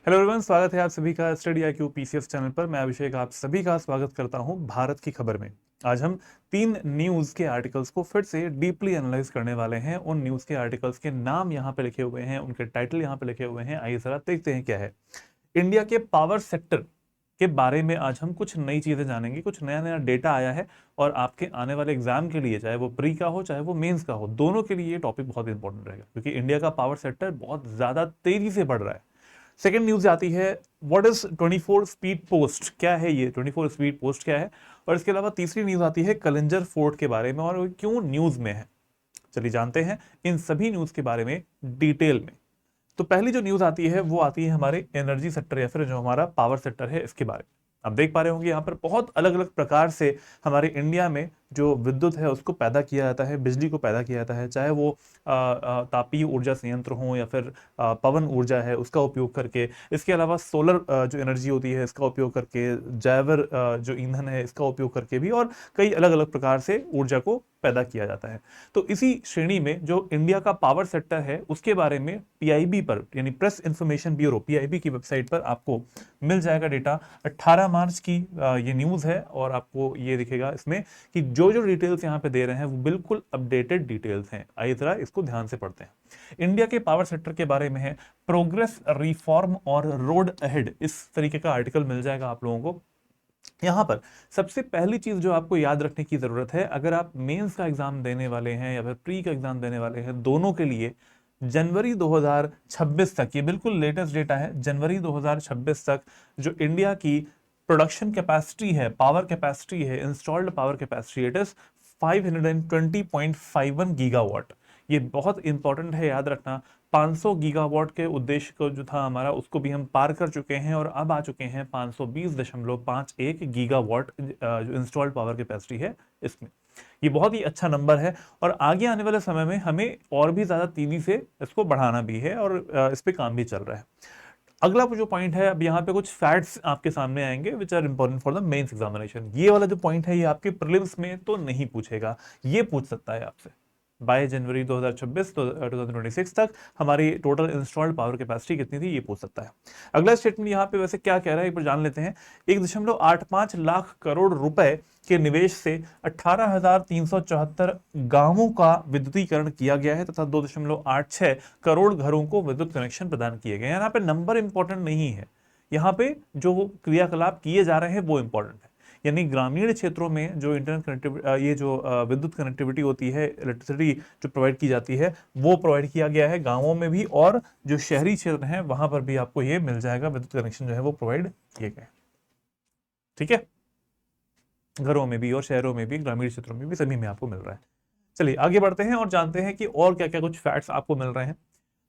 Hello everyone, स्वागत है आप सभी का स्टडी IQ PCS चैनल पर। मैं अभिषेक आप सभी का स्वागत करता हूं भारत की खबर में। आज हम 3 न्यूज़ के आर्टिकल्स को फिर से डीपली एनालाइज करने वाले हैं। उन न्यूज़ के आर्टिकल्स के नाम यहाँ पे लिखे हुए हैं, उनके टाइटल यहाँ पे लिखे हुए हैं। आइए जरा देखते हैं क्या है। इंडिया के पावर सेक्टर के बारे में आज हम कुछ नई चीजें जानेंगे। कुछ नया नया डेटा आया है और आपके आने वाले एग्जाम के लिए, चाहे वो प्री का हो चाहे वो मेंस का हो, दोनों के लिए ये टॉपिक बहुत इंपॉर्टेंट रहेगा, क्योंकि इंडिया का पावर सेक्टर बहुत ज्यादा तेजी से बढ़ रहा है। सेकेंड न्यूज आती है, व्हाट इज 24 स्पीड पोस्ट, क्या है ये 24 स्पीड पोस्ट क्या है। और इसके अलावा तीसरी न्यूज आती है कलिंजर फोर्ट के बारे में और वो क्यों न्यूज में है। चलिए जानते हैं इन सभी न्यूज के बारे में डिटेल में। तो पहली जो न्यूज आती है वो आती है हमारे एनर्जी सेक्टर या फिर जो हमारा पावर सेक्टर है इसके बारे में। आप देख पा रहे होंगे यहाँ पर बहुत अलग अलग प्रकार से हमारे इंडिया में जो विद्युत है उसको पैदा किया जाता है, बिजली को पैदा किया जाता है, चाहे वो तापीय ऊर्जा संयंत्र हो या फिर पवन ऊर्जा है उसका उपयोग करके। इसके अलावा सोलर जो एनर्जी होती है इसका उपयोग करके, जैव जो ईंधन है इसका उपयोग करके भी, और कई अलग अलग प्रकार से ऊर्जा को पैदा किया जाता है। तो इसी श्रेणी में जो इंडिया का पावर सेक्टर है उसके बारे में PIB पर, यानी प्रेस इंफॉर्मेशन ब्यूरो, PIB की वेबसाइट पर आपको मिल जाएगा डेटा। 18 मार्च की ये न्यूज़ है और आपको ये दिखेगा इसमें कि जो जो डिटेल्स यहाँ पे दे रहे हैं वो बिल्कुल अपडेटेड डिटेल्स हैं। आइए जरा इसको ध्यान से पढ़ते हैं। इंडिया के पावर सेक्टर के बारे में है, प्रोग्रेस, रिफॉर्म और रोड अहेड, इस तरीके का आर्टिकल मिल जाएगा आप लोगों को। यहां पर सबसे पहली चीज जो आपको याद रखने की जरूरत है, अगर आप मेंस का एग्जाम देने वाले हैं या फिर प्री का एग्जाम देने वाले हैं, दोनों के लिए जनवरी 2026 तक, ये बिल्कुल लेटेस्ट डेटा है, जनवरी 2026 तक जो इंडिया की प्रोडक्शन कैपेसिटी है, पावर कैपेसिटी है, installed power capacity, it is 520.51 gigawatt. ये बहुत इंपॉर्टेंट है, याद रखना। 500 गीगावाट के उद्देश्य को जो था हमारा उसको भी हम पार कर चुके हैं और अब आ चुके हैं 520.51 गीगावाट जो इंस्टॉल्ड पावर कैपेसिटी है इसमें। ये बहुत ही अच्छा नंबर है और आगे आने वाले समय में हमें और भी ज्यादा तेजी से इसको बढ़ाना भी है और इस पे काम भी चल रहा है। अगला जो पॉइंट है, अब यहाँ पे कुछ फैक्ट्स आपके सामने आएंगे which are important for the mains examination. ये वाला जो पॉइंट है ये आपके प्रीलिम्स में तो नहीं पूछेगा, ये पूछ सकता है आपसे बाय जनवरी 2026 तो 2026 तक हमारी टोटल इंस्टॉल्ड पावर कैपेसिटी कितनी थी, ये पूछ सकता है। अगला स्टेटमेंट यहाँ पे वैसे क्या कह रहा है एक बार जान लेते हैं। 1.85 लाख करोड़ रुपए के निवेश से 18,374 गांवों का विद्युतीकरण किया गया है तथा 2.86 करोड़ घरों को विद्युत कनेक्शन प्रदान किए गए। यहाँ पे नंबर इंपॉर्टेंट नहीं है, यहाँ पे जो क्रियाकलाप किए जा रहे हैं वो इंपॉर्टेंट है। यानी ग्रामीण क्षेत्रों में जो इंटरनेट कनेक्टिविटी, ये जो विद्युत कनेक्टिविटी होती है, इलेक्ट्रिसिटी जो प्रोवाइड की जाती है वो प्रोवाइड किया गया है गांवों में भी, और जो शहरी क्षेत्र हैं वहां पर भी आपको ये मिल जाएगा, विद्युत कनेक्शन जो है वो प्रोवाइड किए गए। ठीक है, घरों में भी और शहरों में भी, ग्रामीण क्षेत्रों में भी, सभी में आपको मिल रहा है। चलिए आगे बढ़ते हैं और जानते हैं कि और क्या क्या कुछ फैक्ट्स आपको मिल रहे हैं।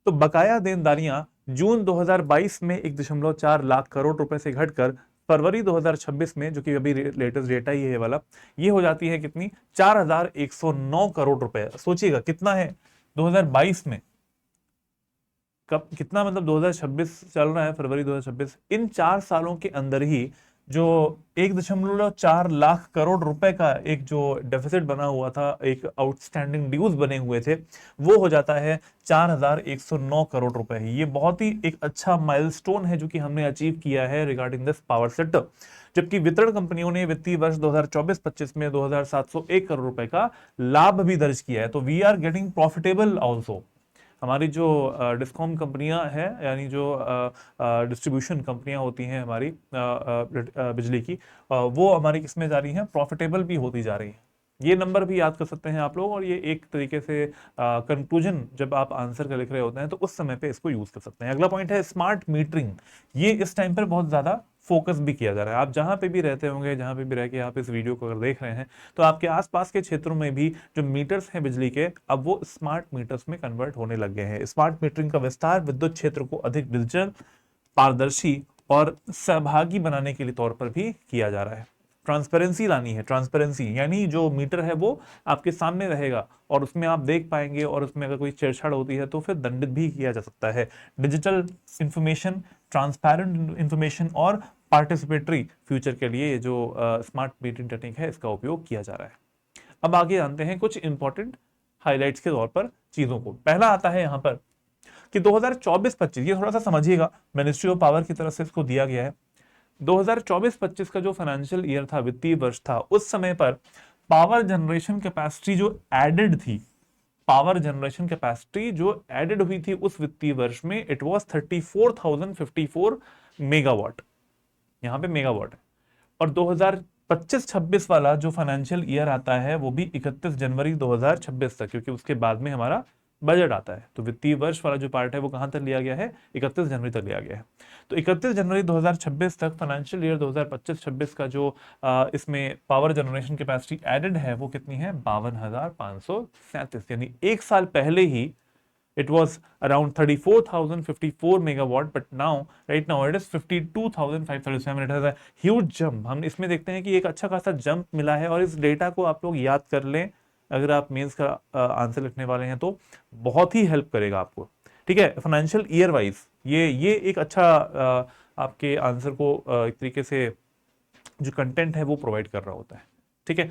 तो बकाया देनदारियां जून 2022 में 1.4 लाख करोड़ रुपए से घटकर फरवरी 2026 में, जो कि अभी लेटेस्ट डेटा ही है वाला, ये हो जाती है कितनी, 4,109 करोड़ रुपए। सोचिएगा कितना है 2022 में, कब कितना, मतलब 2026 चल रहा है, फरवरी 2026, इन 4 सालों के अंदर ही जो 1.4 लाख करोड़ रुपए का एक जो डेफिसिट बना हुआ था, एक आउटस्टैंडिंग ड्यूज बने हुए थे, वो हो जाता है 4,109 करोड़ रुपए। ये बहुत ही एक अच्छा माइलस्टोन है जो कि हमने अचीव किया है रिगार्डिंग दिस पावर सेक्टर। जबकि वितरण कंपनियों ने वित्तीय वर्ष 2024-25 में 2,701 करोड़ रुपए का लाभ भी दर्ज किया है। तो we are getting profitable also. हमारी जो डिस्कॉम कंपनियां हैं, यानी जो डिस्ट्रीब्यूशन कंपनियां होती हैं हमारी बिजली की, वो हमारी किसमें जा रही हैं, प्रॉफिटेबल भी होती जा रही हैं। ये नंबर भी याद कर सकते हैं आप लोग, और ये एक तरीके से कंक्लूजन जब आप आंसर का लिख रहे होते हैं तो उस समय पे इसको यूज कर सकते हैं। अगला पॉइंट है स्मार्ट मीटरिंग। ये इस टाइम पर बहुत ज्यादा फोकस भी किया जा रहा है। आप जहां पे भी रहते होंगे, जहां पे भी रह के आप इस वीडियो को अगर देख रहे हैं, तो आपके आसपास के क्षेत्रों में भी जो मीटर्स हैं बिजली के, अब वो स्मार्ट मीटर्स में कन्वर्ट होने लग गए हैं। स्मार्ट मीटरिंग का विस्तार विद्युत क्षेत्र को अधिक डिजिटल, पारदर्शी और सहभागी बनाने के लिए तौर पर भी किया जा रहा है। ट्रांसपेरेंसी लानी है, ट्रांसपेरेंसी यानी जो मीटर है वो आपके सामने रहेगा और उसमें आप देख पाएंगे, और उसमें अगर कोई छेड़छाड़ होती है तो फिर दंडित भी किया जा सकता है। डिजिटल इंफॉर्मेशन, ट्रांसपेरेंट इंफॉर्मेशन और पार्टिसिपेटरी फ्यूचर के लिए ये जो स्मार्ट मीटरिंग टेक्निक है इसका उपयोग किया जा रहा है। अब आगे जानते हैं कुछ इंपॉर्टेंट हाइलाइट्स के तौर पर चीजों को। पहला आता है यहां पर कि 2024-25, ये थोड़ा सा समझिएगा, मिनिस्ट्री ऑफ पावर की तरफ से इसको दिया गया है। 2024-25 का जो फाइनेंशियल ईयर था, वित्तीय वर्ष था, उस समय पर पावर जनरेशन कैपेसिटी जो एडेड थी, पावर जनरेशन कैपेसिटी जो एडेड हुई थी उस वित्तीय वर्ष में, इट वाज 34,054 मेगावाट, यहां पे मेगावाट है। और 2025-26 वाला जो फाइनेंशियल ईयर आता है वो भी 31 जनवरी 2026 तक, क्योंकि उसके बाद में हमारा बजट आता है। तो वित्तीय वर्ष वाला जो पार्ट है वो कहां तक लिया गया है, 31 जनवरी तक लिया गया है। तो 31 जनवरी 2026 तक फाइनेंशियल ईयर 2025-26 का जो इसमें पावर जनरेशन कैपेसिटी एडेड है वो कितनी है, 52,537, यानी एक साल पहले ही it was around 34,054 megawatt, but now right now it is 52,537. It has a huge jump. हम इसमें देखते हैं कि एक अच्छा खासा जंप मिला है, और इस डेटा को आप लोग याद कर लें अगर आप मेंस का आंसर लिखने वाले हैं तो बहुत ही हेल्प करेगा आपको। ठीक है, फाइनेंशियल ईयर वाइज ये एक अच्छा आपके आंसर को एक तरीके से जो कंटेंट है वो प्रोवाइड कर रहा होता है। ठीक है,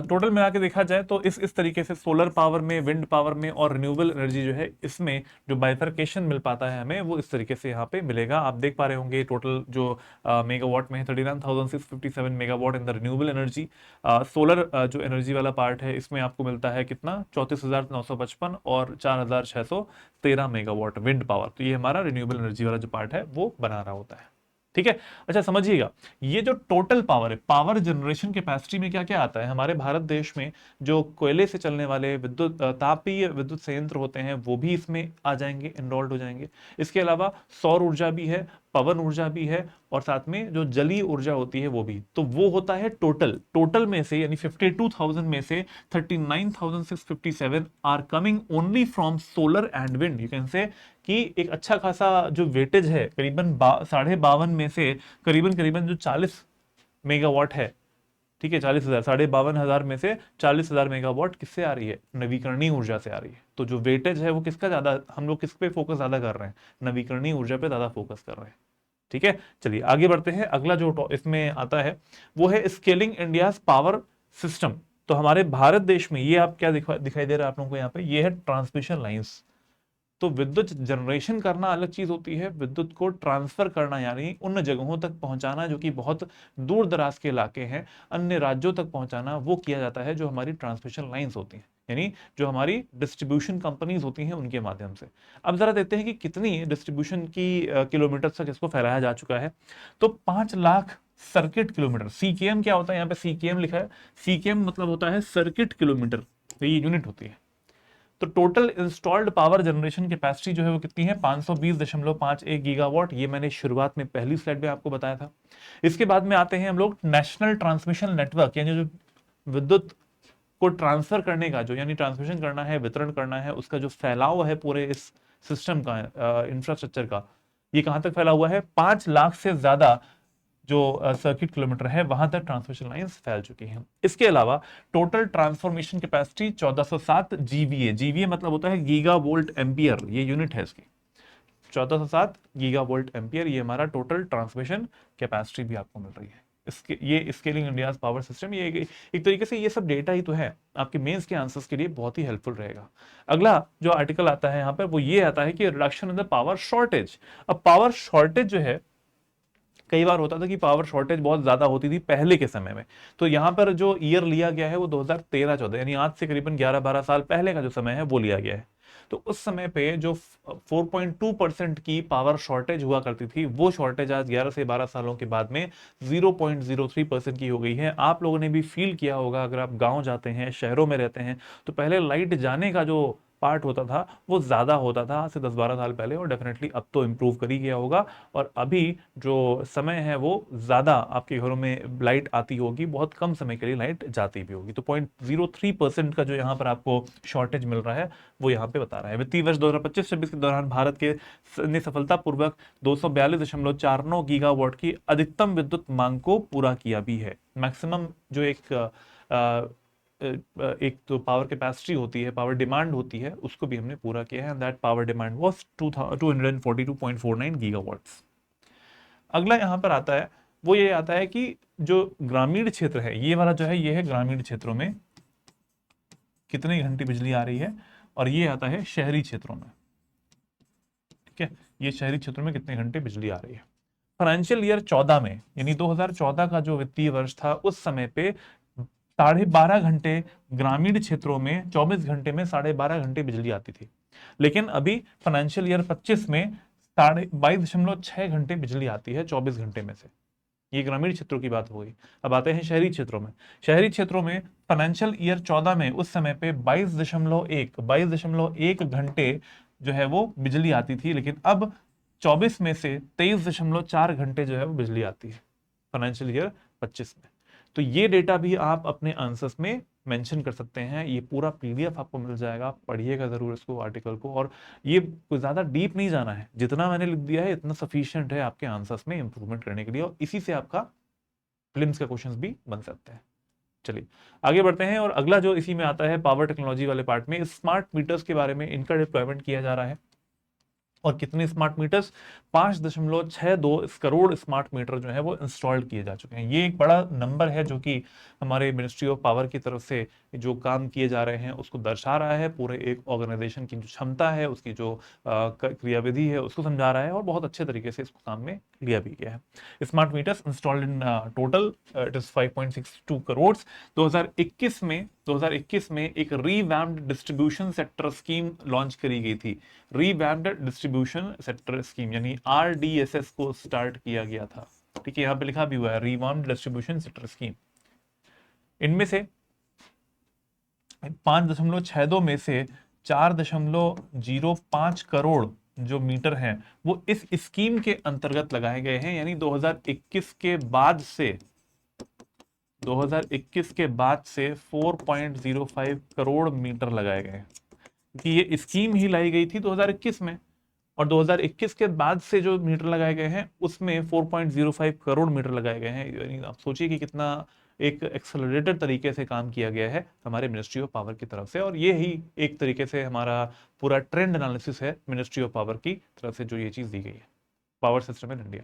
टोटल मिला के देखा जाए तो इस तरीके से सोलर पावर में, विंड पावर में और रिन्यूएबल एनर्जी जो है, इसमें जो बाइफरकेशन मिल पाता है हमें वो इस तरीके से यहाँ पे मिलेगा। आप देख पा रहे होंगे टोटल जो मेगावाट में है 39,657 megawatt in the renewable energy. Solar जो एनर्जी वाला पार्ट है इसमें आपको मिलता है कितना, 34,955 और 4,613 मेगावाट विंड पावर। तो ये हमारा रिन्यूएबल एनर्जी वाला जो पार्ट है वो बना रहा होता है। ठीक है, अच्छा समझिएगा, ये जो टोटल पावर है, पावर जनरेशन कैपेसिटी में क्या क्या आता है, हमारे भारत देश में जो कोयले से चलने वाले विद्युत तापीय विद्युत संयंत्र होते हैं वो भी इसमें आ जाएंगे, इनरोल्ड हो जाएंगे। इसके अलावा सौर ऊर्जा भी है, पवन ऊर्जा भी है, और साथ में जो जलीय ऊर्जा होती है वो भी। तो वो होता है टोटल में से, यानी 52,000 में से 39,657 are coming only from solar and wind. You can say कि एक अच्छा खासा जो वेटेज है, करीबन 52 में से करीबन जो 40 मेगावाट है, ठीक है, 40,000, 52,500 में से 40,000 मेगावाट किससे आ रही है, नवीकरणीय ऊर्जा से आ रही है। तो जो वेटेज है वो किसका ज्यादा, हम लोग किस पे फोकस ज्यादा कर रहे हैं, नवीकरणीय ऊर्जा पे ज्यादा फोकस कर रहे हैं। ठीक है, चलिए आगे बढ़ते हैं। अगला जो इसमें आता है वो है स्केलिंग इंडियाज पावर सिस्टम। तो हमारे भारत देश में ये आप क्या दिखाई दे रहा है आप लोगों को यहाँ पे, ये है ट्रांसमिशन लाइन्स। तो विद्युत जनरेशन करना अलग चीज होती है, विद्युत को ट्रांसफर करना यानी उन जगहों तक पहुंचाना जो कि बहुत दूर दराज के इलाके हैं, अन्य राज्यों तक पहुंचाना, वो किया जाता है जो हमारी ट्रांसमिशन लाइंस होती हैं, यानी जो हमारी डिस्ट्रीब्यूशन कंपनीज होती हैं उनके माध्यम से। अब जरा देखते हैं कि कितनी डिस्ट्रीब्यूशन की किलोमीटर तक इसको फैलाया जा चुका है। तो 5 लाख सर्किट किलोमीटर, सीकेएम क्या होता है, यहाँ पे सीकेएम लिखा है, सीकेएम मतलब होता है सर्किट किलोमीटर, तो ये यूनिट होती है। तो total installed power generation capacity जो है वो कितनी है, 520.51 गीगावाट। ये मैंने शुरुआत में पहली स्लाइड में आपको बताया था। इसके बाद में आते हैं हम लोग नेशनल ट्रांसमिशन नेटवर्क, यानी जो विद्युत को ट्रांसफर करने का, जो यानी ट्रांसमिशन करना है, वितरण करना है, उसका जो फैलाव है पूरे इस सिस्टम का, इंफ्रास्ट्रक्चर का, ये कहां तक फैला हुआ है, 5 लाख से ज्यादा जो सर्किट किलोमीटर है वहां तक ट्रांसमिशन लाइंस फैल चुकी हैं। इसके अलावा total transformation capacity 1407 GVA, GVA मतलब होता है गीगा वोल्ट एम्पियर, ये यूनिट है इसकी, 1407 गीगा वोल्ट एम्पियर, ये हमारा टोटल ट्रांसमिशन कैपेसिटी भी आपको मिल रही है। इसके ये स्केलिंग इंडियाज पावर सिस्टम, ये एक तरीके से ये सब डेटा ही तो है, आपके मेंस के आंसर्स के लिए बहुत ही हेल्पफुल रहेगा। अगला जो आर्टिकल आता है यहाँ पर वो ये आता है कि reduction in the power shortage. अब पावर शॉर्टेज जो है, कई बार होता था कि पावर शॉर्टेज बहुत ज्यादा होती थी पहले के समय में। तो यहां पर जो ईयर लिया गया है वो 2013-14, यानी आज से करीबन 11-12 साल पहले का जो समय है वो लिया गया है। तो उस समय पे जो 4.2% की पावर शॉर्टेज हुआ करती थी, वो शॉर्टेज आज 11 से 12 सालों के बाद में 0.03% की हो गई है। आप लोगों ने भी फील किया होगा, अगर आप गांव जाते हैं, शहरों में रहते हैं, तो पहले लाइट जाने का जो पार्ट होता था वो ज्यादा होता था आज से 10-12 साल पहले, और डेफिनेटली अब तो इंप्रूव कर ही गया होगा। और अभी जो समय है वो ज्यादा आपके घरों में लाइट आती होगी, बहुत कम समय के लिए लाइट जाती भी होगी। तो 0.03% का जो यहाँ पर आपको शॉर्टेज मिल रहा है वो यहाँ पे बता रहा है। वित्तीय वर्ष 2025-26 के दौरान भारत के ने सफलतापूर्वक 242.49 गीगावाट की अधिकतम विद्युत मांग को पूरा किया भी है। मैक्सिमम जो एक तो पावर कैपेसिटी होती है, पावर डिमांड होती है, उसको भी हमने पूरा किया है, and that power demand was 242.49 gigawatts. अगला यहां पर आता है वो ये आता है कि जो ग्रामीण क्षेत्र है, ये वाला जो है ये है ग्रामीण क्षेत्रों में कितने घंटे बिजली आ रही है, और ये आता है शहरी क्षेत्रों में। ठीक है, ये शहरी क्षेत्रों में कितने घंटे बिजली आ रही है। फाइनेंशियल ईयर 14 में, यानी 2014 का जो वित्तीय वर्ष था, उस समय पे 12.5 घंटे ग्रामीण क्षेत्रों में, 24 घंटे में 12.5 घंटे बिजली आती थी। लेकिन अभी फाइनेंशियल ईयर 25 में 22.6 घंटे बिजली आती है 24 घंटे में से। ये ग्रामीण क्षेत्रों की बात हो गई। अब आते हैं शहरी क्षेत्रों में। शहरी क्षेत्रों में फाइनेंशियल ईयर 14 में उस समय पे 22.1 घंटे जो है वो बिजली आती थी, लेकिन अब 24 में से 23.4 घंटे जो है वो बिजली आती है फाइनेंशियल ईयर 25 में। तो ये डेटा भी आप अपने आंसर्स में मेंशन कर सकते हैं। ये पूरा पीडीएफ आपको मिल जाएगा, पढ़िएगा जरूर इसको, आर्टिकल को। और ये कोई ज्यादा डीप नहीं जाना है, जितना मैंने लिख दिया है इतना सफिशिएंट है आपके आंसर्स में इंप्रूवमेंट करने के लिए, और इसी से आपका प्रीलिम्स का क्वेश्चंस भी बन सकते हैं। चलिए आगे बढ़ते हैं, और अगला जो इसी में आता है पावर टेक्नोलॉजी वाले पार्ट में, स्मार्ट मीटर्स के बारे में, इनका डिप्लॉयमेंट किया जा रहा है। और कितने smart meters, 5.62 crore smart meter जो है वो इंस्टॉल्ड किए जा चुके हैं। ये एक बड़ा नंबर है जो कि हमारे मिनिस्ट्री ऑफ पावर की तरफ से जो काम किए जा रहे हैं उसको दर्शा रहा है। पूरे एक ऑर्गेनाइजेशन की जो क्षमता है, उसकी जो क्रियाविधि है, उसको समझा रहा है, और बहुत अच्छे तरीके से इसको काम में लिया भी गया है। Smart meters installed in total it is 5.62 crore. 2021 में एक revamped distribution sector scheme launch करी गई थी। रीवैम्प्ड डिस्ट्रीब्यूशन सेक्टर स्कीम यानी आरडीएसएस को स्टार्ट किया गया था। ठीक है, यहां पे लिखा भी हुआ है रीवैम्प्ड डिस्ट्रीब्यूशन सेक्टर स्कीम। इनमें से 5.62 में से 4.05 करोड़ जो मीटर हैं वो इस स्कीम के अंतर्गत लगाए गए हैं, यानी 2021 के बाद से 4.05 करोड़ मीटर लगाए गए हैं, क्योंकि ये स्कीम ही लाई गई थी 2021 में, और 2021 के बाद से जो मीटर लगाए गए हैं उसमें 4.05 करोड़ मीटर लगाए गए हैं। यानी आप सोचिए कि कितना एक एक्सेलरेटेड तरीके से काम किया गया है हमारे मिनिस्ट्री ऑफ पावर की तरफ से, और ये ही एक तरीके से हमारा पूरा ट्रेंड एनालिसिस है मिनिस्ट्री ऑफ पावर की तरफ से जो ये चीज दी गई है पावर सिस्टम इन इंडिया।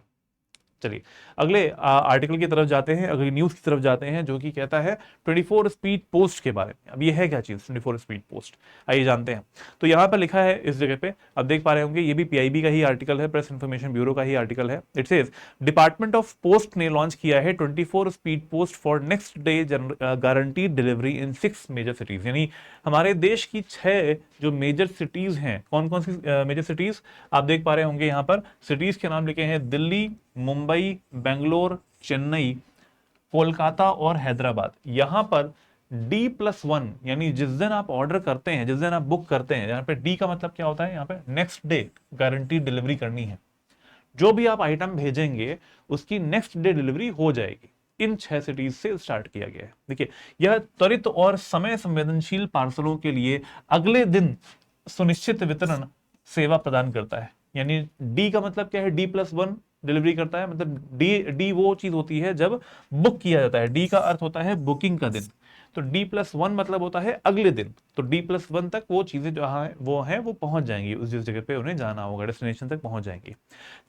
चलिए अगले आर्टिकल की तरफ जाते हैं, अगली न्यूज की तरफ जाते हैं, जो कि कहता है 24 स्पीड पोस्ट के बारे में। अब ये है क्या चीज 24 स्पीड पोस्ट, आइए जानते हैं। तो यहां पर लिखा है इस जगह पे, अब देख पा रहे होंगे, ये भी पीआईबी का ही आर्टिकल है, प्रेस इंफॉर्मेशन ब्यूरो का ही आर्टिकल है। It says department of post ने लॉन्च किया है 24 speed post for next day guaranteed delivery in 6 major cities. यानी हमारे देश की 6 जो मेजर सिटीज हैं, कौन कौन सी मेजर सिटीज आप देख पा रहे होंगे यहाँ पर, सिटीज के नाम लिखे हैं दिल्ली, मुंबई, बेंगलोर, चेन्नई, कोलकाता और हैदराबाद। यहां पर D+1 यानी जिस दिन आप ऑर्डर करते हैं, जिस दिन आप बुक करते हैं, यहाँ पे D का मतलब क्या होता है, यहाँ पे नेक्स्ट डे गारंटी डिलीवरी करनी है। जो भी आप आइटम भेजेंगे उसकी नेक्स्ट डे डिलीवरी हो जाएगी। इन 6 सिटीज से स्टार्ट किया गया है। देखिए यह त्वरित और समय संवेदनशील पार्सलों के लिए अगले दिन सुनिश्चित वितरण सेवा प्रदान करता है। यानी डी का मतलब क्या है, D+1 डिलीवरी करता है, मतलब डी वो चीज होती है जब बुक किया जाता है। डी का अर्थ होता है बुकिंग का दिन, तो D+1 मतलब होता है अगले दिन। तो D+1 तक वो चीजें जो है वो पहुंच जाएंगी, उस जिस जगह पे उन्हें जाना होगा, डेस्टिनेशन तक पहुंच जाएंगी।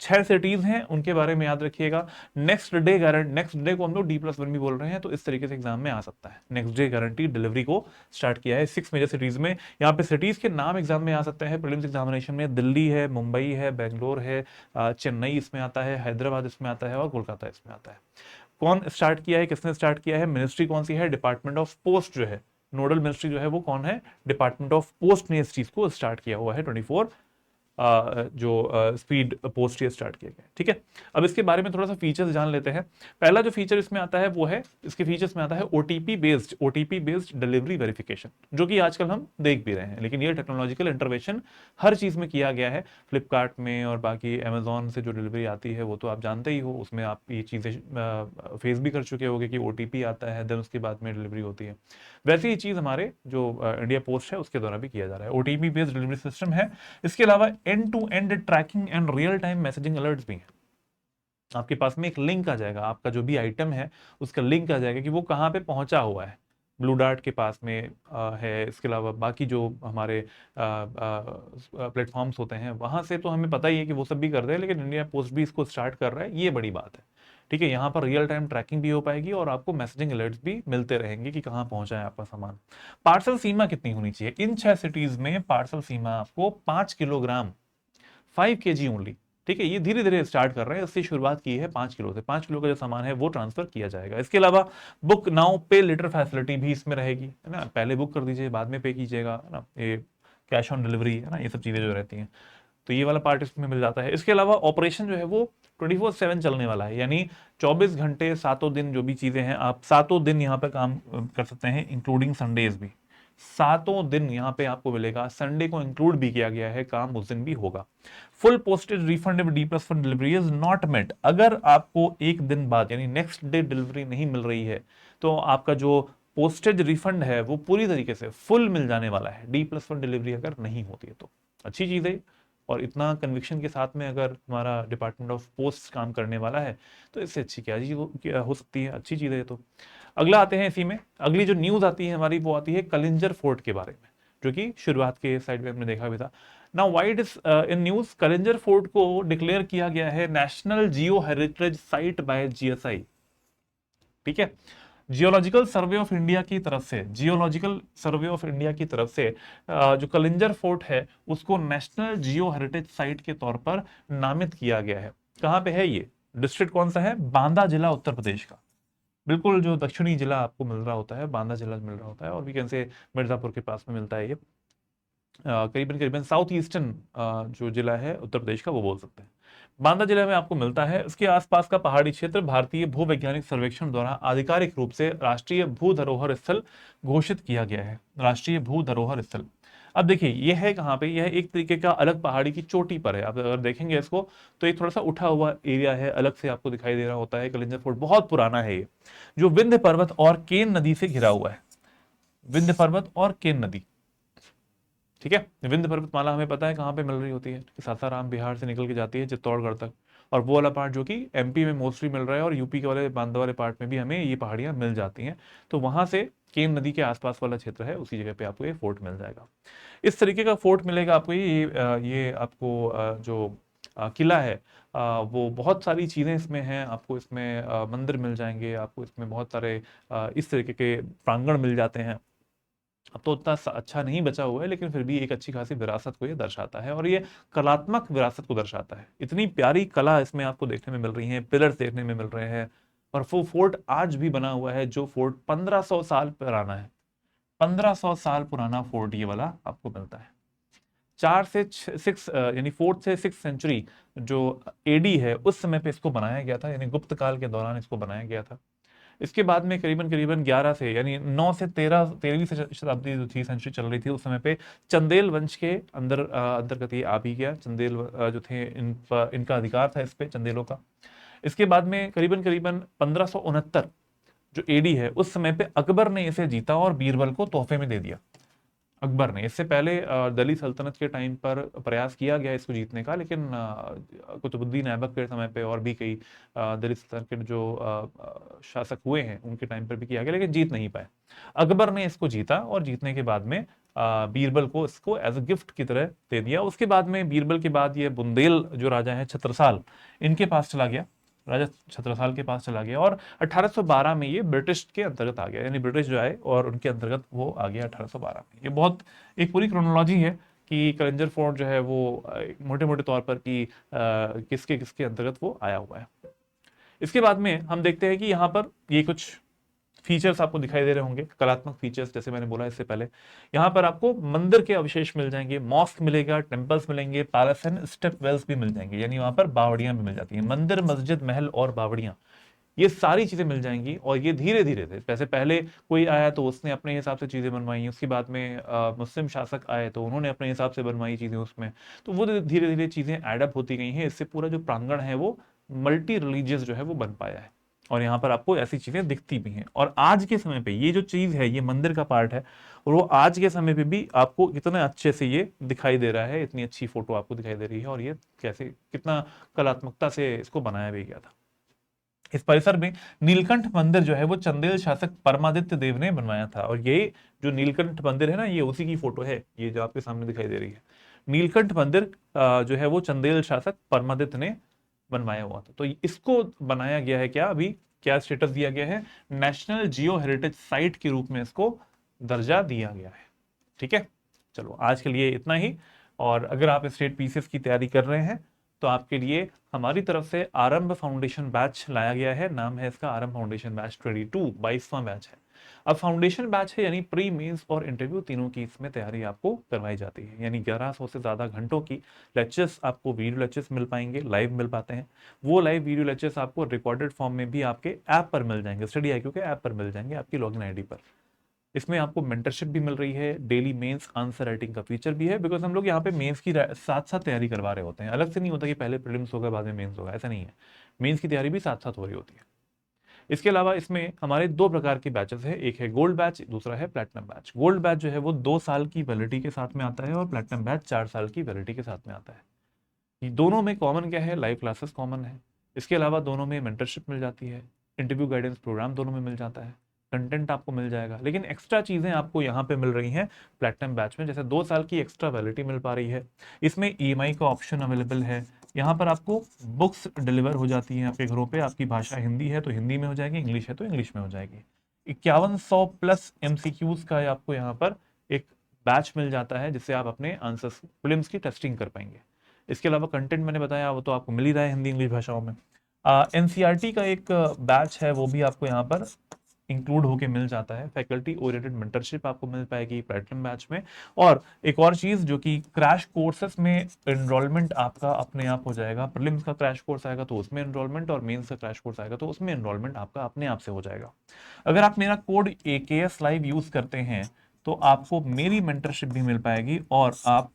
6 सिटीज हैं, उनके बारे में याद रखिएगा। नेक्स्ट डे को हम लोग D+1 भी बोल रहे हैं, तो इस तरीके से एग्जाम में आ सकता है। नेक्स्ट डे गारंटी डिलीवरी को स्टार्ट किया है 6 मेजर सिटीज में। यहाँ पे सिटीज के नाम एग्जाम में आ सकते हैं प्रीलिम्स एग्जामिनेशन में। दिल्ली है, मुंबई है, बेंगलोर है, चेन्नई इसमें आता है, हैदराबाद इसमें आता है, और कोलकाता इसमें आता है। कौन स्टार्ट किया है, किसने स्टार्ट किया है, मिनिस्ट्री कौन सी है, डिपार्टमेंट ऑफ पोस्ट जो है, नोडल मिनिस्ट्री जो है वो कौन है, डिपार्टमेंट ऑफ पोस्ट ने इस चीज को स्टार्ट किया हुआ है। 24 जो स्पीड पोस्ट ये स्टार्ट किया गया। ठीक है, अब इसके बारे में थोड़ा सा फीचर्स जान लेते हैं। पहला जो फीचर इसमें आता है वो है, इसके फीचर्स में आता है ओटीपी बेस्ड डिलीवरी वेरिफिकेशन, जो कि आजकल हम देख भी रहे हैं। लेकिन ये टेक्नोलॉजिकल इंटरवेंशन हर चीज में किया गया है। फ्लिपकार्ट में और बाकी अमेजोन से जो डिलीवरी आती है वो तो आप जानते ही हो, उसमें आप ये चीजें फेस भी कर चुके होंगे कि ओटीपी आता है, देन उसके बाद में डिलीवरी होती है। वैसे ही चीज हमारे जो इंडिया पोस्ट है उसके द्वारा भी किया जा रहा है, ओटीपी बेस्ड डिलीवरी सिस्टम है। इसके अलावा end to end tracking and real time messaging alerts भी हैं। आपके पास में एक लिंक आ जाएगा, आपका जो भी आइटम है उसका लिंक आ जाएगा कि वो कहाँ पे पहुंचा हुआ है। ब्लू डार्ट के पास में है। इसके अलावा बाकी जो हमारे प्लेटफॉर्म्स होते हैं वहां से तो हमें पता ही है कि वो सब भी कर रहे हैं, लेकिन इंडिया पोस्ट भी इसको स्टार्ट कर रहा है, ये बड़ी बात है। ठीक है, यहाँ पर रियल टाइम ट्रैकिंग भी हो पाएगी और आपको मैसेजिंग अलर्ट्स भी मिलते रहेंगे कि कहाँ पहुंचा है आपका सामान। पार्सल सीमा कितनी होनी चाहिए, इन 6 सिटीज में पार्सल सीमा आपको 5 किलोग्राम 5 kg ओनली। ठीक है, ये धीरे धीरे स्टार्ट कर रहे हैं, इससे शुरुआत की है 5 किलो से। 5 किलो का जो सामान है वो ट्रांसफर किया जाएगा। इसके अलावा बुक नाउ पे लेटर फैसिलिटी भी इसमें रहेगी, है ना, पहले बुक कर दीजिए बाद में पे कीजिएगा, है ना, ये कैश ऑन डिलीवरी, है ना, ये सब चीजें जो रहती हैं, तो ये वाला पार्ट इसमें मिल जाता है। इसके अलावा ऑपरेशन जो है वो 24/7 चलने वाला है, यानी 24 घंटे 7 दिन जो भी चीजें हैं, आप 7 दिन यहाँ पे काम कर सकते हैं, इंक्लूडिंग संडेज भी। 7 दिन यहाँ पे आपको मिलेगा, संडे को इंक्लूड भी किया गया है, काम उस दिन भी होगा। Full postage refund D+1 delivery is not met. अगर आपको एक दिन बाद यानी नेक्स्ट डे डिलीवरी नहीं मिल रही है, तो आपका जो पोस्टेज रिफंड है वो पूरी तरीके से फुल मिल जाने वाला है, D+1 डिलीवरी अगर नहीं होती है तो। अच्छी चीज है, और इतना कन्विक्शन के साथ में अगर हमारा डिपार्टमेंट ऑफ पोस्ट काम करने वाला है, तो इससे अच्छी क्या चीज हो सकती है, अच्छी चीज है तो। अगला आते हैं इसी में, अगली जो न्यूज आती है हमारी वो आती है कलिंजर फोर्ट के बारे में, जो कि शुरुआत के साइड में हमने देखा भी था। Now why it is in news, Kalinjar fort को डिक्लेयर किया गया है नेशनल जियो हेरिटेज साइट बाय GSI। ठीक है, जियोलॉजिकल सर्वे ऑफ इंडिया की तरफ से, जियोलॉजिकल सर्वे ऑफ इंडिया की तरफ से जो कलिंजर फोर्ट है उसको नेशनल जियो हेरिटेज साइट के तौर पर नामित किया गया है। कहां पे है ये, डिस्ट्रिक्ट कौन सा है, बांदा जिला उत्तर प्रदेश का, बिल्कुल जो दक्षिणी जिला आपको मिल रहा होता है, बांदा जिला मिल रहा होता है, और भी कैसे मिर्जापुर के पास में मिलता है ये, करीबन करीबन साउथ ईस्टर्न जो जिला है उत्तर प्रदेश का वो बोल सकते हैं, बांदा जिले में आपको मिलता है। उसके आसपास का पहाड़ी क्षेत्र भारतीय भूवैज्ञानिक सर्वेक्षण द्वारा आधिकारिक रूप से राष्ट्रीय भू धरोहर स्थल घोषित किया गया है, राष्ट्रीय भू धरोहर स्थल। अब देखिए ये है कहाँ पे, यह एक तरीके का अलग पहाड़ी की चोटी पर है। आप अगर देखेंगे इसको तो एक थोड़ा सा उठा हुआ एरिया है, अलग से आपको दिखाई दे रहा होता है। कलिंजर फोर्ट बहुत पुराना है ये, जो विंध्य पर्वत और केन नदी से घिरा हुआ है, विंध्य पर्वत और केन नदी। ठीक है, विंध्य पर्वतमाला हमें पता है कहाँ पे मिल रही होती है, कि सासाराम बिहार से निकल के जाती है चित्तौड़गढ़ तक, और वो वाला पार्ट जो कि MP में मोस्टली मिल रहा है, और यूपी के वाले बांदा वाले पार्ट में भी हमें ये पहाड़ियां मिल जाती हैं। तो वहां से केन नदी के आसपास वाला क्षेत्र है, उसी जगह पे आपको ये फोर्ट मिल जाएगा। इस तरीके का फोर्ट मिलेगा आपको, ये आपको जो किला है, वो बहुत सारी चीजें इसमें हैं, आपको इसमें मंदिर मिल जाएंगे, आपको इसमें बहुत सारे इस तरीके के प्रांगण मिल जाते हैं। अब तो उतना अच्छा नहीं बचा हुआ है, लेकिन फिर भी एक अच्छी खासी विरासत को ये दर्शाता है, और ये कलात्मक विरासत को दर्शाता है। इतनी प्यारी कला इसमें आपको देखने में मिल रही है, पिलर्स देखने में मिल रहे हैं, और वो फोर्ट आज भी बना हुआ है, जो फोर्ट 1500 साल पुराना है। 1500 साल पुराना फोर्ट ये वाला आपको मिलता है। 4 से 6 यानी 4th से 6th सेंचुरी जो AD है, उस समय पे इसको बनाया गया था, यानी गुप्त काल के दौरान इसको बनाया गया था। इसके बाद में करीबन करीबन 11 से यानी 9 से 13वीं शताब्दी जो थी, सेंचुरी चल रही थी उस समय पे, चंदेल वंश के अंतर्गत ये आ भी गया। चंदेल जो थे, इनका अधिकार था इस पे, चंदेलों का। इसके बाद में करीबन करीबन 1569 जो AD है, उस समय पे अकबर ने इसे जीता और बीरबल को तोहफे में दे दिया। अकबर ने, इससे पहले दिल्ली सल्तनत के टाइम पर प्रयास किया गया इसको जीतने का, लेकिन कुतुबुद्दीन ऐबक के समय पे और भी कई दिल्ली सल्तनत के जो शासक हुए हैं उनके टाइम पर भी किया गया, लेकिन जीत नहीं पाए। अकबर ने इसको जीता, और जीतने के बाद में बीरबल को इसको एज अ गिफ्ट की तरह दे दिया। उसके बाद में बीरबल के बाद ये बुंदेल जो राजा है, छत्रसाल, इनके पास चला गया, राजा छत्रसाल के पास चला गया, और 1812 में ये ब्रिटिश के अंतर्गत आ गया, यानी ब्रिटिश जो आए और उनके अंतर्गत वो आ गया 1812 में। ये बहुत एक पूरी क्रोनोलॉजी है कि कलिंजर फोर्ट जो है वो मोटे मोटे तौर पर कि किसके किसके अंतर्गत वो आया हुआ है। इसके बाद में हम देखते हैं कि यहाँ पर ये कुछ फीचर्स आपको दिखाई दे रहे होंगे, कलात्मक फीचर्स, जैसे मैंने बोला इससे पहले। यहाँ पर आपको मंदिर के अवशेष मिल जाएंगे, मॉस्क मिलेगा, टेम्पल्स मिलेंगे, पैलेस एंड स्टेप वेल्स भी मिल जाएंगे, यानी वहां पर बावड़ियां भी मिल जाती हैं। मंदिर, मस्जिद, महल और बावड़ियां, ये सारी चीजें मिल जाएंगी। और ये धीरे धीरे थे, जैसे पहले कोई आया तो उसने अपने हिसाब से चीजें बनवाई, उसके बाद में मुस्लिम शासक आए तो उन्होंने अपने हिसाब से बनवाई चीजें उसमें, तो वो धीरे धीरे चीजें एडअप होती गई हैं। इससे पूरा जो प्रांगण है वो मल्टी रिलीजियस जो है वो बन पाया है, और यहाँ पर आपको ऐसी चीजें दिखती भी हैं। और आज के समय पे ये जो चीज है, ये मंदिर का पार्ट है, और वो आज के समय पे भी आपको कितना अच्छे से ये दिखाई दे रहा है, इतनी अच्छी फोटो आपको दिखाई दे रही है, और ये कैसे कितना कलात्मकता से इसको बनाया भी गया था। इस परिसर में नीलकंठ मंदिर जो है वो चंदेल शासक परमादित्य देव ने बनवाया था, और ये जो नीलकंठ मंदिर है ना, ये उसी की फोटो है, ये जो आपके सामने दिखाई दे रही है। नीलकंठ मंदिर जो है वो चंदेल शासक परमादित्य ने बनवाया हुआ था। तो इसको बनाया गया है, क्या अभी क्या स्टेटस दिया गया है, नेशनल जियो हेरिटेज साइट के रूप में इसको दर्जा दिया गया है। ठीक है, चलो आज के लिए इतना ही, और अगर आप स्टेट पीसीएस की तैयारी कर रहे हैं तो आपके लिए हमारी तरफ से आरंभ फाउंडेशन बैच लाया गया है। नाम है इसका आरंभ फाउंडेशन बैच 22, 22वां बैच है। अब फाउंडेशन बैच है यानी प्री मेंस और इंटरव्यू तीनों की इसमें तैयारी आपको करवाई जाती है। यानी 1100 से ज़्यादा घंटों की लेक्चर्स आपको वीडियो लेक्चर्स मिल पाएंगे, लाइव मिल पाते हैं। वो लाइव वीडियो लेक्चर्स आपको रिकॉर्डेड फॉर्म में भी आपके ऐप पर मिल जाएंगे, स्टडी IQ के ऐप पर मिल जाएंगे आपकी लॉगिन आईडी पर। इसमें आपको मेंटरशिप भी मिल रही है, डेली मेंस आंसर राइटिंग का फीचर भी है, बिकॉज हम लोग यहाँ पे मेंस की साथ साथ तैयारी करवा रहे होते हैं। अलग से नहीं होता कि पहले प्रीलिम्स होगा बाद में मेंस होगा, ऐसा नहीं है। मेंस की तैयारी भी साथ साथ हो रही होती है। इसके अलावा इसमें हमारे दो प्रकार के बैचेस हैं, एक है गोल्ड बैच, दूसरा है प्लेटिनम बैच। गोल्ड बैच जो है वो 2 साल की वैलिडिटी के साथ में आता है और प्लेटिनम बैच 4 साल की वैलिडिटी के साथ में आता है। ये दोनों में कॉमन क्या है, लाइव क्लासेस कॉमन है। इसके अलावा दोनों में मेंटरशिप मिल जाती है, इंटरव्यू गाइडेंस प्रोग्राम दोनों में मिल जाता है, कंटेंट आपको मिल जाएगा। लेकिन एक्स्ट्रा चीज़ें आपको यहाँ पे मिल रही हैं प्लेटिनम बैच में, जैसे 2 साल की एक्स्ट्रा वैलिडिटी मिल पा रही है। इसमें EMI का ऑप्शन अवेलेबल है। यहाँ पर आपको बुक्स डिलीवर हो जाती हैं आपके घरों पे। आपकी भाषा हिंदी है तो हिंदी में हो जाएगी, इंग्लिश है तो इंग्लिश में हो जाएगी। 5100 प्लस MCQs का आपको यहाँ पर एक बैच मिल जाता है, जिससे आप अपने आंसर्स प्रीलिम्स की टेस्टिंग कर पाएंगे। इसके अलावा कंटेंट मैंने बताया वो तो आपको मिल ही रहा है हिंदी इंग्लिश भाषाओं में। NCERT का एक बैच है, वो भी आपको यहाँ पर इंक्लूड होके मिल जाता है। फैकल्टी ओरिएंटेड मेंटरशिप आपको मिल पाएगी प्लेटिनम बैच में। और एक और चीज जो कि क्रैश कोर्सेस में एनरोलमेंट आपका अपने आप हो जाएगा। प्रीलिम्स का क्रैश कोर्स आएगा तो उसमें एनरोलमेंट, और मेंस का क्रैश कोर्स आएगा तो उसमें एनरोलमेंट आपका अपने आप से हो जाएगा। अगर आप मेरा कोड AKS लाइव यूज करते हैं तो आपको मेरी मेंटरशिप भी मिल पाएगी, और आप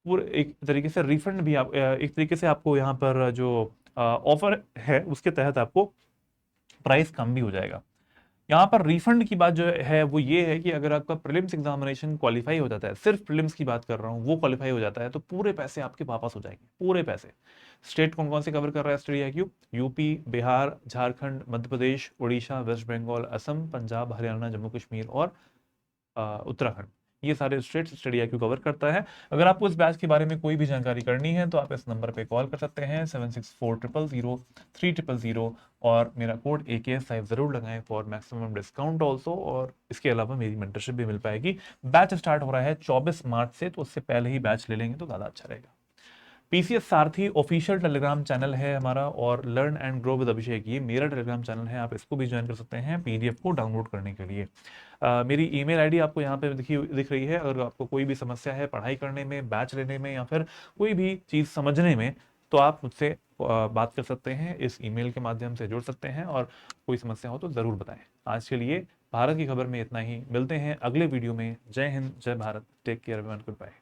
पूरे एक तरीके से रिफंड भी आप एक तरीके से आपको यहाँ पर जो ऑफर है उसके तहत आपको प्राइस कम भी हो जाएगा। यहाँ पर रिफंड की बात जो है वो ये है कि अगर आपका प्रीलिम्स एग्जामिनेशन क्वालिफाई हो जाता है, सिर्फ प्रीलिम्स की बात कर रहा हूँ, वो क्वालिफाई हो जाता है तो पूरे पैसे आपके वापस हो जाएंगे, पूरे पैसे। स्टेट कौन कौन से कवर कर रहा है study IQ? UP, Bihar, Jharkhand, Madhya Pradesh, Orissa, west Bengal, Assam, Punjab, Haryana, Jammu Kashmir और उत्तराखंड। ये सारे स्टेट्स स्टडी IQ कवर करता है। अगर आपको इस बैच के बारे में कोई भी जानकारी करनी है तो आप इस नंबर पे कॉल कर सकते हैं 76400300, और मेरा कोड AKS5 जरूर लगाएं फॉर मैक्सिमम डिस्काउंट ऑल्सो। और इसके अलावा मेरी मेंटरशिप भी मिल पाएगी। बैच स्टार्ट हो रहा है 24 मार्च से, तो उससे पहले ही बैच ले लेंगे तो ज़्यादा अच्छा रहेगा। PCS सारथी ऑफिशियल टेलीग्राम चैनल है हमारा, और लर्न एंड ग्रो विद अभिषेक ये मेरा टेलीग्राम चैनल है, आप इसको भी ज्वाइन कर सकते हैं PDF को डाउनलोड करने के लिए। मेरी ईमेल आईडी आपको यहाँ पे दिख रही है। अगर आपको कोई भी समस्या है पढ़ाई करने में, बैच लेने में, या फिर कोई भी चीज़ समझने में, तो आप मुझसे बात कर सकते हैं, इस ईमेल के माध्यम से जुड़ सकते हैं, और कोई समस्या हो तो ज़रूर बताएं। आज के लिए भारत की खबर में इतना ही, मिलते हैं अगले वीडियो में। जय हिंद, जय Bharat, take care everyone, good bye.